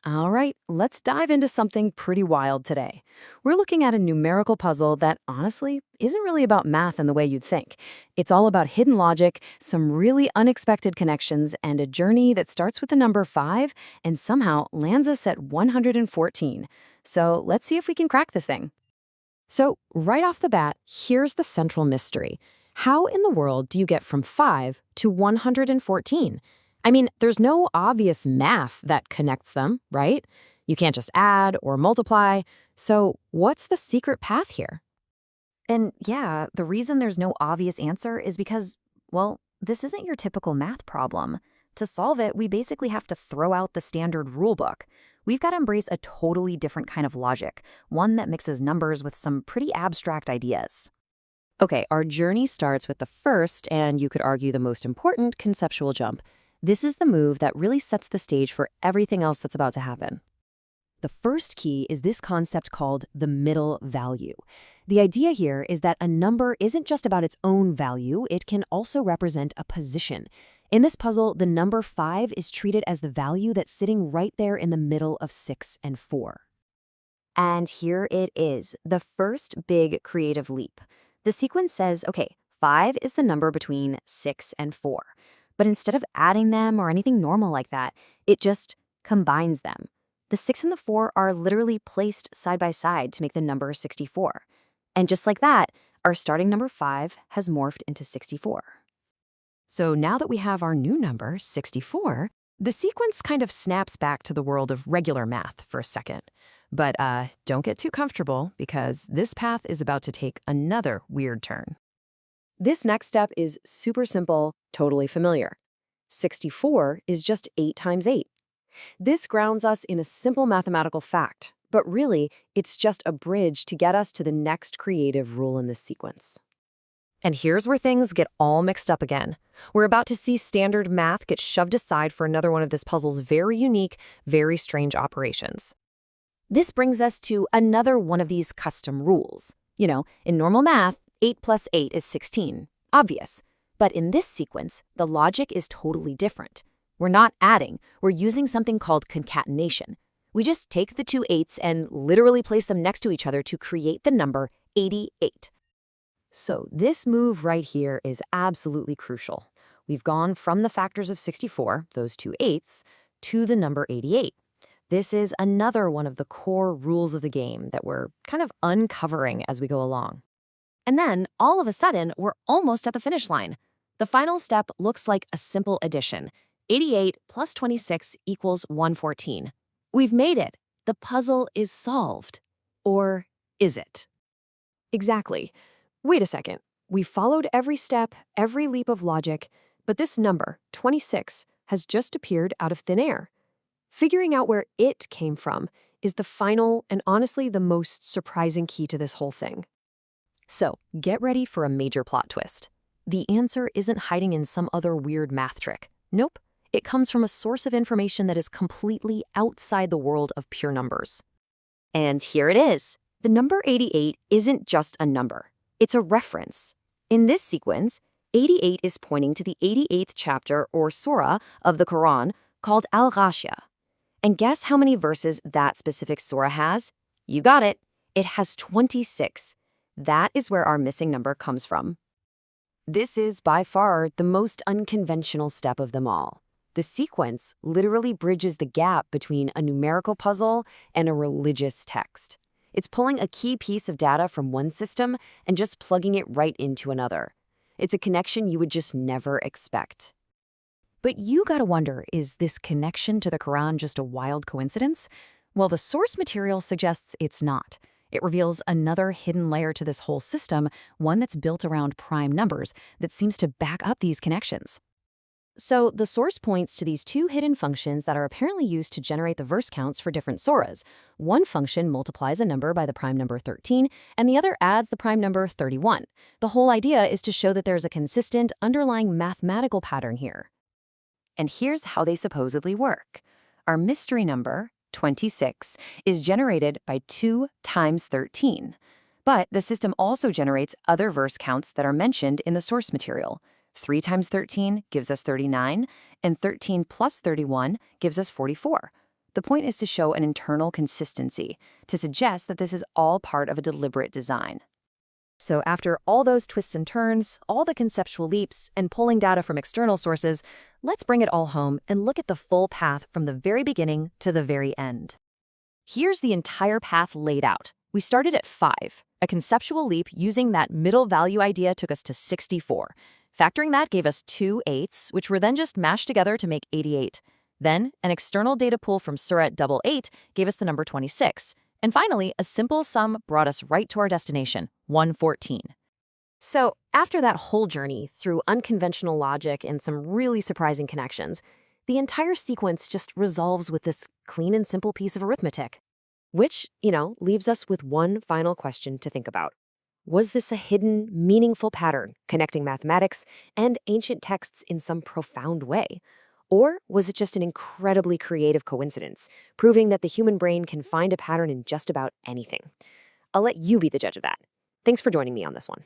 All right, let's dive into something pretty wild today. We're looking at a numerical puzzle that honestly isn't really about math in the way you'd think. It's all about hidden logic, some really unexpected connections, and a journey that starts with the number 5 and somehow lands us at 114. So let's see if we can crack this thing. So, right off the bat, here's the central mystery. How in the world do you get from 5 to 114? I mean, there's no obvious math that connects them, right? You can't just add or multiply. So, what's the secret path here? And yeah, the reason there's no obvious answer is because, well, this isn't your typical math problem. To solve it, we basically have to throw out the standard rulebook. We've got to embrace a totally different kind of logic, one that mixes numbers with some pretty abstract ideas. Okay, our journey starts with the first, and you could argue the most important, conceptual jump. This is the move that really sets the stage for everything else that's about to happen. The first key is this concept called the middle value. The idea here is that a number isn't just about its own value, it can also represent a position. In this puzzle, the number 5 is treated as the value that's sitting right there in the middle of 6 and 4. And here it is, the first big creative leap. The sequence says, okay, 5 is the number between 6 and 4. But instead of adding them or anything normal like that, it just combines them. The 6 and the 4 are literally placed side by side to make the number 64. And just like that, our starting number 5 has morphed into 64. So now that we have our new number, 64, the sequence kind of snaps back to the world of regular math for a second. But don't get too comfortable because this path is about to take another weird turn. This next step is super simple, totally familiar. 64 is just 8 times 8. This grounds us in a simple mathematical fact, but really, it's just a bridge to get us to the next creative rule in this sequence. And here's where things get all mixed up again. We're about to see standard math get shoved aside for another one of this puzzle's very unique, very strange operations. This brings us to another one of these custom rules. You know, in normal math, 8 plus 8 is 16. Obvious. But in this sequence, the logic is totally different. We're not adding, we're using something called concatenation. We just take the two 8s and literally place them next to each other to create the number 88. So this move right here is absolutely crucial. We've gone from the factors of 64, those two 8s, to the number 88. This is another one of the core rules of the game that we're kind of uncovering as we go along. And then, all of a sudden, we're almost at the finish line. The final step looks like a simple addition. 88 plus 26 equals 114. We've made it. The puzzle is solved. Or is it? Exactly. Wait a second. We followed every step, every leap of logic, but this number, 26, has just appeared out of thin air. Figuring out where it came from is the final and honestly the most surprising key to this whole thing. So, get ready for a major plot twist. The answer isn't hiding in some other weird math trick. Nope. It comes from a source of information that is completely outside the world of pure numbers. And here it is. The number 88 isn't just a number. It's a reference. In this sequence, 88 is pointing to the 88th chapter or surah of the Quran called Al-Ghashiyah. And guess how many verses that specific surah has? You got it. It has 26. That is where our missing number comes from. This is by far the most unconventional step of them all. The sequence literally bridges the gap between a numerical puzzle and a religious text. It's pulling a key piece of data from one system and just plugging it right into another. It's a connection you would just never expect. But you gotta wonder, is this connection to the Quran just a wild coincidence? Well, the source material suggests it's not. It reveals another hidden layer to this whole system, one that's built around prime numbers that seems to back up these connections. So the source points to these two hidden functions that are apparently used to generate the verse counts for different surahs. One function multiplies a number by the prime number 13, and the other adds the prime number 31. The whole idea is to show that there's a consistent underlying mathematical pattern here. And here's how they supposedly work. Our mystery number, 26, is generated by 2 times 13. But the system also generates other verse counts that are mentioned in the source material. 3 times 13 gives us 39, and 13 plus 31 gives us 44. The point is to show an internal consistency, to suggest that this is all part of a deliberate design. So after all those twists and turns, all the conceptual leaps, and pulling data from external sources, let's bring it all home and look at the full path from the very beginning to the very end. Here's the entire path laid out. We started at 5. A conceptual leap using that middle value idea took us to 64. Factoring that gave us 2 8s, which were then just mashed together to make 88. Then, an external data pool from Surat 88 gave us the number 26. And finally, a simple sum brought us right to our destination, 114. So, after that whole journey through unconventional logic and some really surprising connections, the entire sequence just resolves with this clean and simple piece of arithmetic. Which, leaves us with one final question to think about. Was this a hidden, meaningful pattern connecting mathematics and ancient texts in some profound way? Or was it just an incredibly creative coincidence, proving that the human brain can find a pattern in just about anything? I'll let you be the judge of that. Thanks for joining me on this one.